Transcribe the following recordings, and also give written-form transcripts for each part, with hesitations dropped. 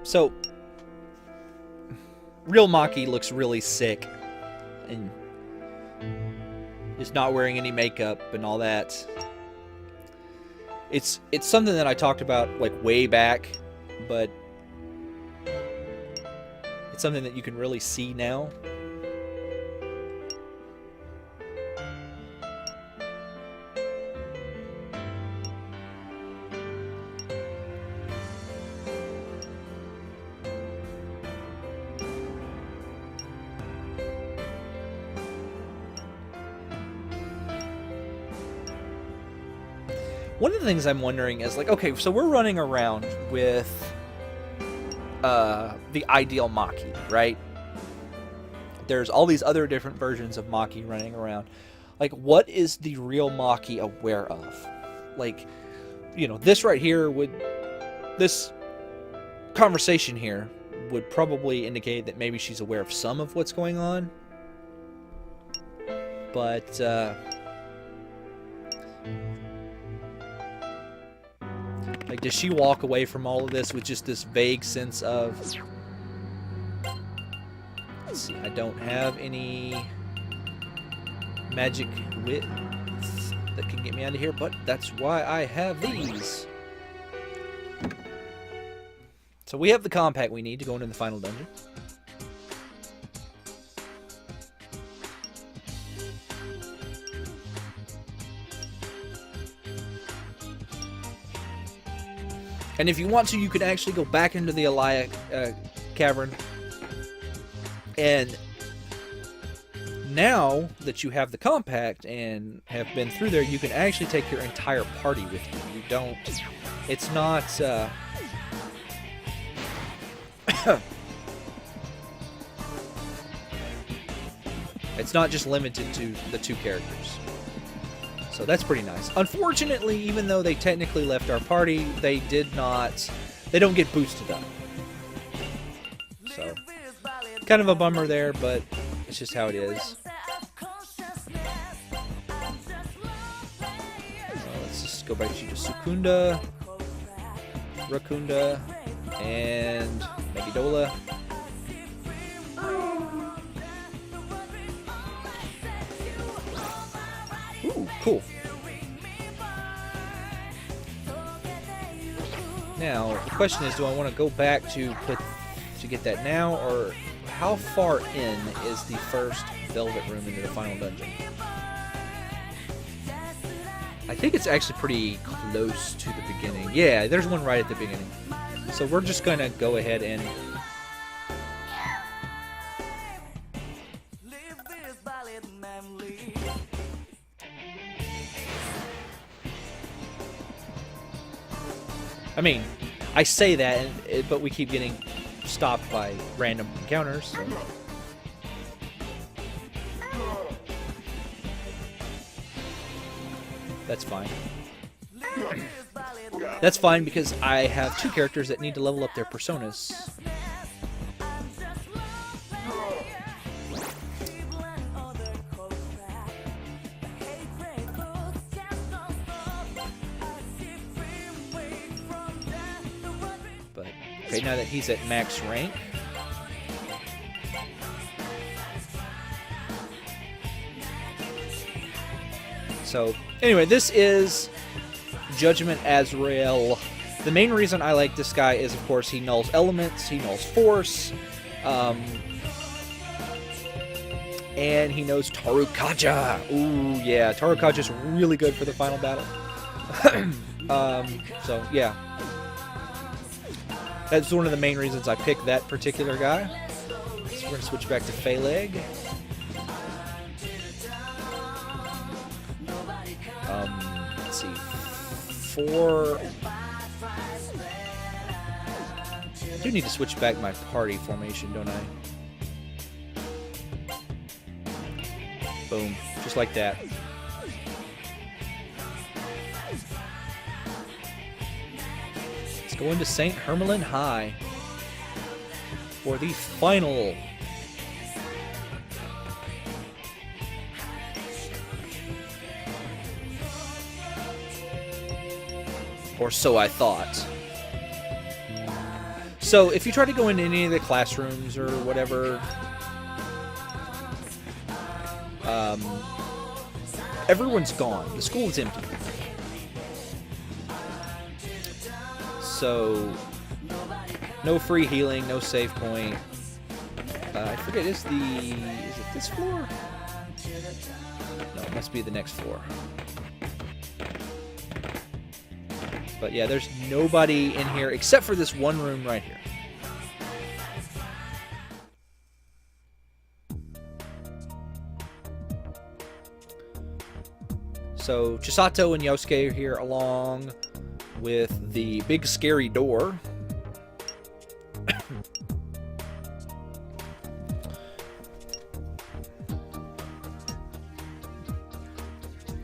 So, real Maki looks really sick. And is not wearing any makeup and all that. It's something that I talked about like way back, but it's something that you can really see now. One of the things I'm wondering is, like, okay, so we're running around with the ideal Maki, right? There's all these other different versions of Maki running around. Like, what is the real Maki aware of? Like, you know, this right here this conversation here would probably indicate that maybe she's aware of some of what's going on. But, like, does she walk away from all of this with just this vague sense of... Let's see, I don't have any magic wits that can get me out of here, but that's why I have these. So we have the compact we need to go into the final dungeon. And if you want to, you can actually go back into the Elia cavern. And now that you have the compact and have been through there, you can actually take your entire party with you. You don't... It's not... it's not just limited to the 2 characters. So that's pretty nice. Unfortunately, even though they technically left our party, they don't get boosted up. So, kind of a bummer there, but it's just how it is. Let's just go back to Sukunda, Rakunda, and Megidola. Ooh, cool. Now, the question is, do I want to go back to get that now, or how far in is the first Velvet Room into the final dungeon? I think it's actually pretty close to the beginning. Yeah, there's one right at the beginning. So we're just going to go ahead and... I mean, I say that, but we keep getting stopped by random encounters. So. That's fine. That's fine because I have 2 characters that need to level up their personas. Okay, now that he's at max rank. So, anyway, this is Judgment Azrael. The main reason I like this guy is, of course, he nulls elements, he nulls force, and he knows Tarukaja. Ooh, yeah, Tarukaja's really good for the final battle. So, yeah. That's one of the main reasons I picked that particular guy. So we're going to switch back to Phaleg. Let's see. 4... I do need to switch back my party formation, don't I? Boom. Just like that. Going to St. Hermelin High for the final. Or so I thought. So if you try to go into any of the classrooms or whatever, everyone's gone. The school is empty. So no free healing, no save point. I forget, is it this floor? No, it must be the next floor. But yeah, there's nobody in here except for this one room right here. So Chisato and Yosuke are here along with the big scary door.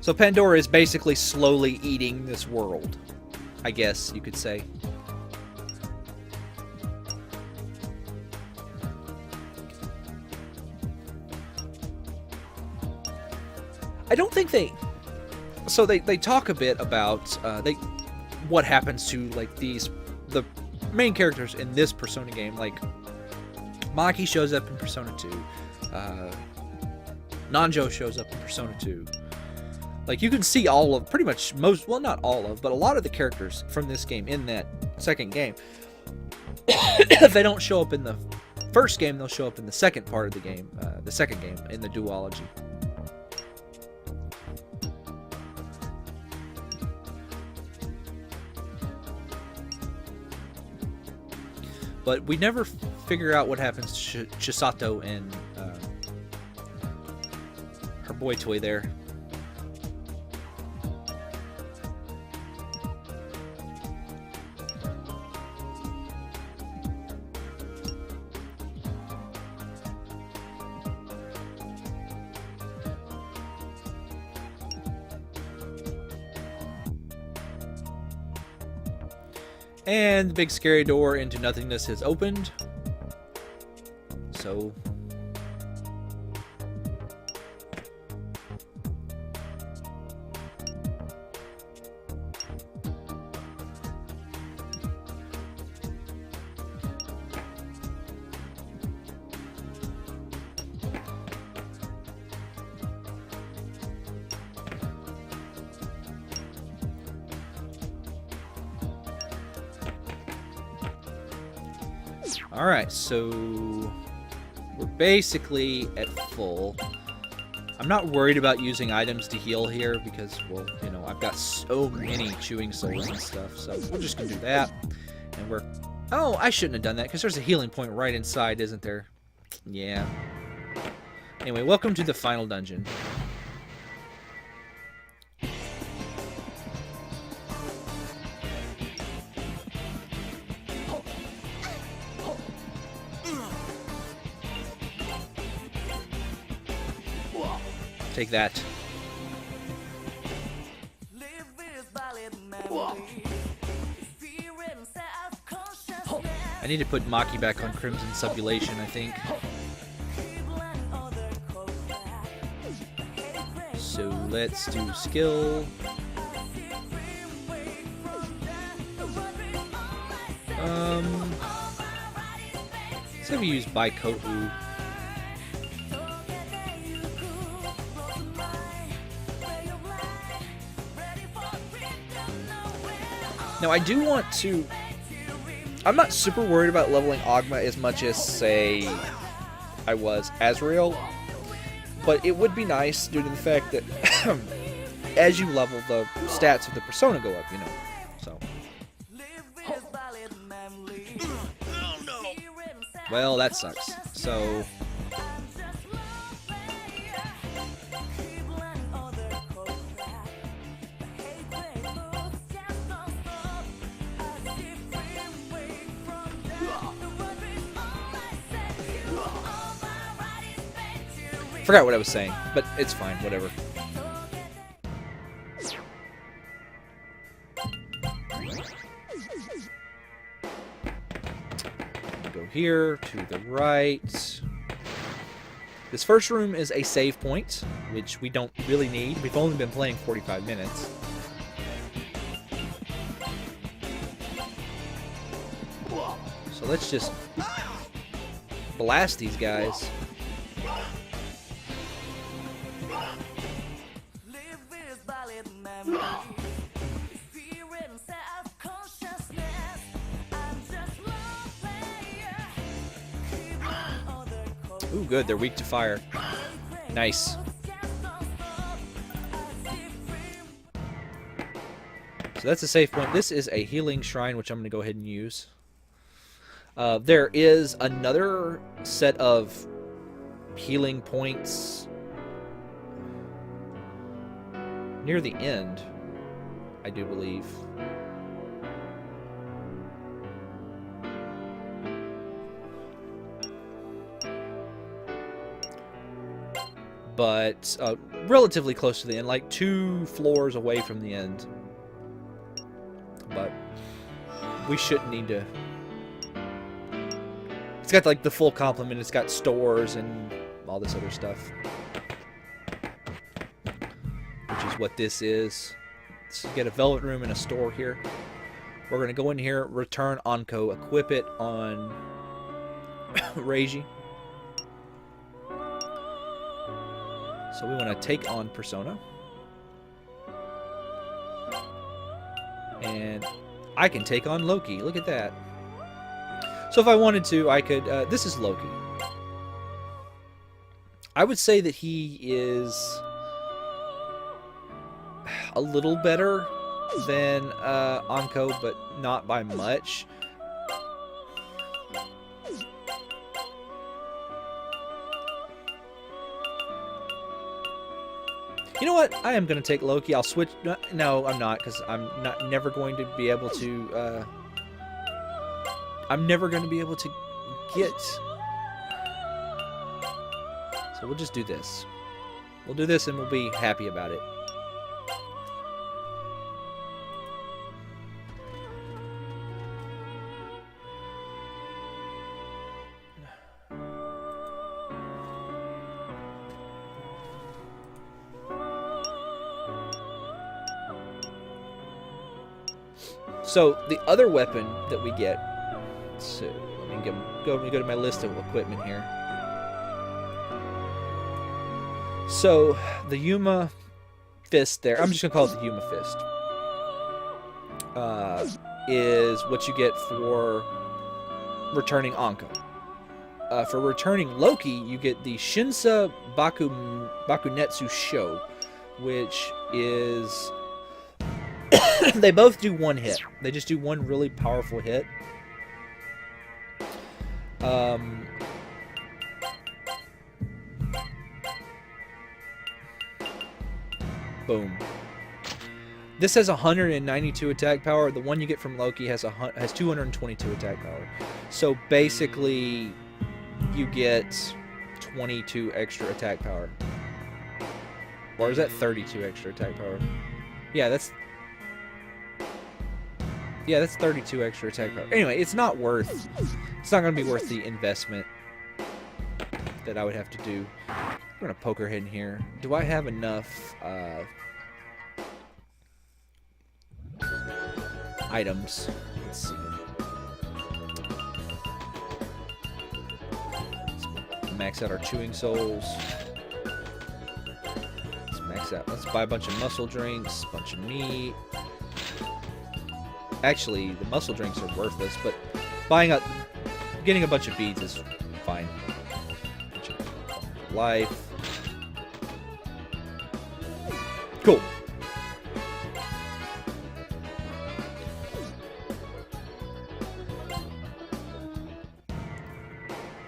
So Pandora is basically slowly eating this world, I guess you could say. I don't think they... So they talk a bit about what happens to like the main characters in this Persona game. Like Maki shows up in Persona 2, Nanjo shows up in Persona 2. Like you can see all of pretty much most, well not all of, but a lot of the characters from this game in that second game. If they don't show up in the first game, they'll show up in the second part of the game, the second game in the duology. But we never figure out what happens to Chisato and her boy toy there. And the big scary door into nothingness has opened. So... Alright, so we're basically at full. I'm not worried about using items to heal here because, well, you know, I've got so many chewing souls and stuff, so we're just gonna do that. And we're... Oh, I shouldn't have done that because there's a healing point right inside, isn't there? Yeah. Anyway, welcome to the final dungeon. Take that. I need to put Maki back on Crimson Subulation, I think. So let's do skill. Let's have you use Baikoku. Now, I do want to... I'm not super worried about leveling Ogma as much as, say, I was Azrael. But it would be nice due to the fact that as you level, the stats of the Persona go up, you know. So. Well, that sucks. So... Forgot what I was saying, but it's fine, whatever. Go here, to the right. This first room is a save point, which we don't really need. We've only been playing 45 minutes. So So let's just blast these guys. Ooh, good. They're weak to fire. Nice. So that's a safe point. This is a healing shrine, which I'm going to go ahead and use. There is another set of healing points near the end, I do believe. But relatively close to the end, like 2 floors away from the end. But we shouldn't need to. It's got like the full complement. It's got stores and all this other stuff, which is what this is. So you get a velvet room and a store here. We're gonna go in here, return Anko, equip it on Reiji. So we want to take on Persona. And I can take on Loki. Look at that. So if I wanted to, I could... this is Loki. I would say that he is a little better than Anko, but not by much. You know what? I am going to take Loki. I'll switch... No, I'm not, because I'm never going to be able to... I'm never going to be able to get... So we'll just do this. We'll do this and we'll be happy about it. So the other weapon that we get, so let me go to my list of equipment here. So the Yuma fist there, I'm just gonna call it the Yuma fist, is what you get for returning Anko. For returning Loki, you get the Shinsa Bakunetsu Sho, which is... they both do one hit. They just do one really powerful hit. Boom. This has 192 attack power. The one you get from Loki has 222 attack power. So basically, you get 22 extra attack power. Or is that 32 extra attack power? Yeah, that's 32 extra attack power. Anyway, it's not going to be worth the investment that I would have to do. I'm going to poke her head in here. Do I have enough items? Let's see. Let's max out our chewing souls. Let's max out. Let's buy a bunch of muscle drinks, a bunch of meat. Actually, the muscle drinks are worthless, but getting a bunch of beads is fine. Life. Cool.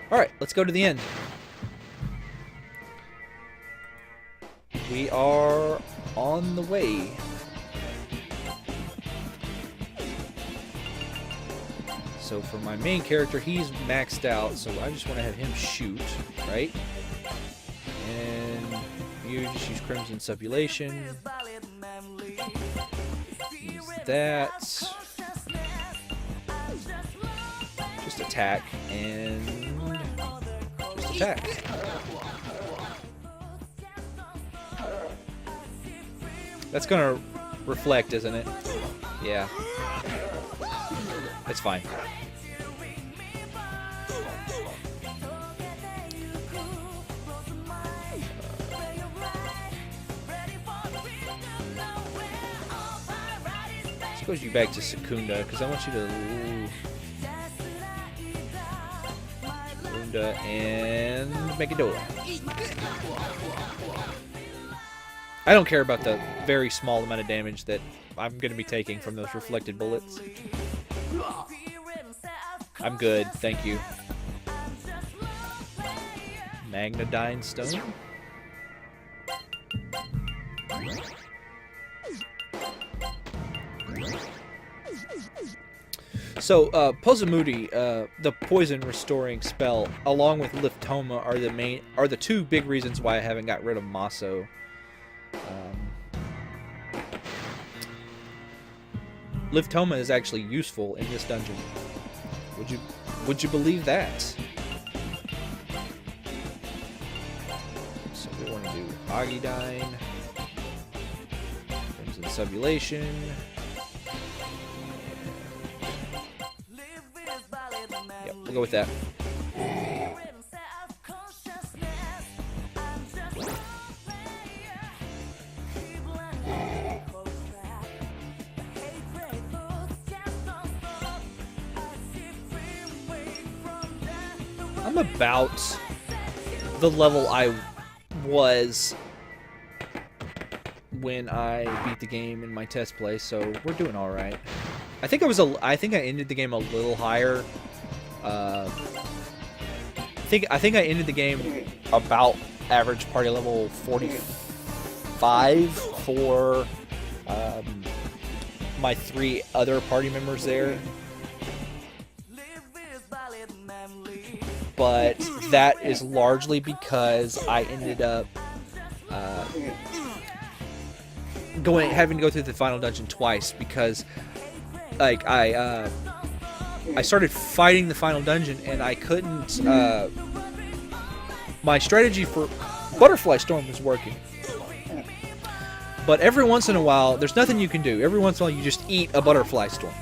Alright, let's go to the end. We are on the way. So for my main character, he's maxed out, so I just want to have him shoot, right? And you just use Crimson Subulation. Use that. Just attack, and just attack. That's gonna reflect, isn't it? Yeah. It's fine. goes you back to Secunda, because I want you to... Secunda and Megadola. I don't care about the very small amount of damage that I'm going to be taking from those reflected bullets. I'm good, thank you. Magnadyne Stone. So, Pozamudi, the poison restoring spell, along with Liftoma, are the two big reasons why I haven't got rid of Maso. Liftoma is actually useful in this dungeon. Would you believe that? So we want to do Agidyne, Crimson Subulation. Yep, we'll go with that. I'm about the level I was when I beat the game in my test play, so we're doing all right. I think I ended the game a little higher. I think I ended the game about average party level 45 for my 3 other party members there. But that is largely because I ended up having to go through the final dungeon twice, because like I started fighting the final dungeon and I couldn't. My strategy for Butterfly Storm was working, but every once in a while, there's nothing you can do. Every once in a while, you just eat a Butterfly Storm.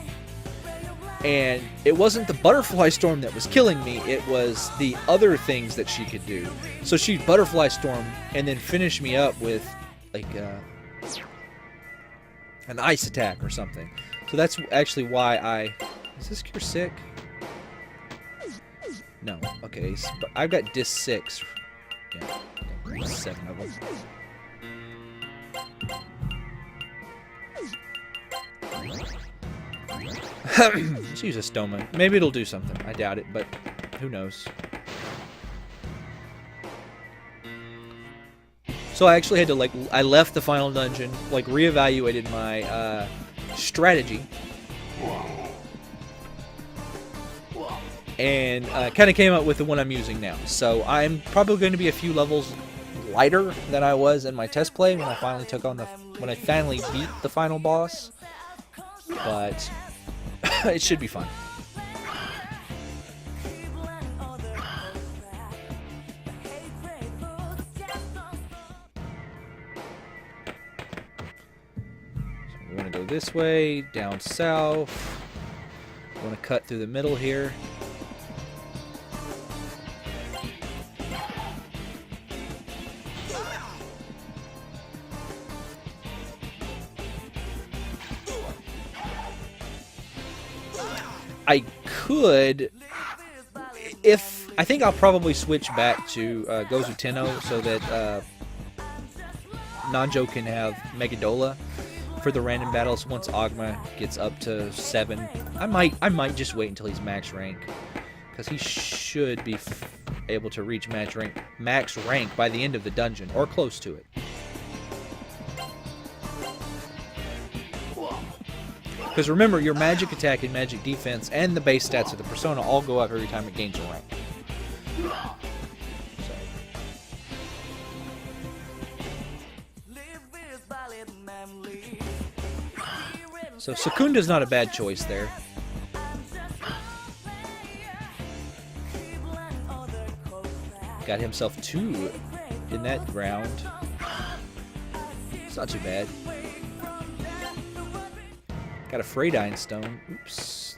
And it wasn't the Butterfly Storm that was killing me, it was the other things that she could do. So she'd Butterfly Storm and then finish me up with, like, an ice attack or something. So that's actually why I... Is this Cure Sick? No. Okay, so I've got Disc 6. Yeah, okay, 7 of them. Let's use a Stoma. Maybe it'll do something. I doubt it, but who knows. So I actually had to, like, I left the final dungeon, like, reevaluated my strategy, and kind of came up with the one I'm using now. So I'm probably going to be a few levels lighter than I was in my test play when I finally beat the final boss. But it should be fun. So we want to go this way, down south. We want to cut through the middle here. I could, I think I'll probably switch back to Gozu Tenno so that Nanjo can have Megadola for the random battles once Ogma gets up to 7. I might just wait until he's max rank, because he should be able to reach max rank by the end of the dungeon, or close to it. Because remember, your magic attack and magic defense and the base stats of the persona all go up every time it gains a rank. So Secunda's not a bad choice there. Got himself 2 in that round. It's not too bad. Got a Freydyne Stone. Oops.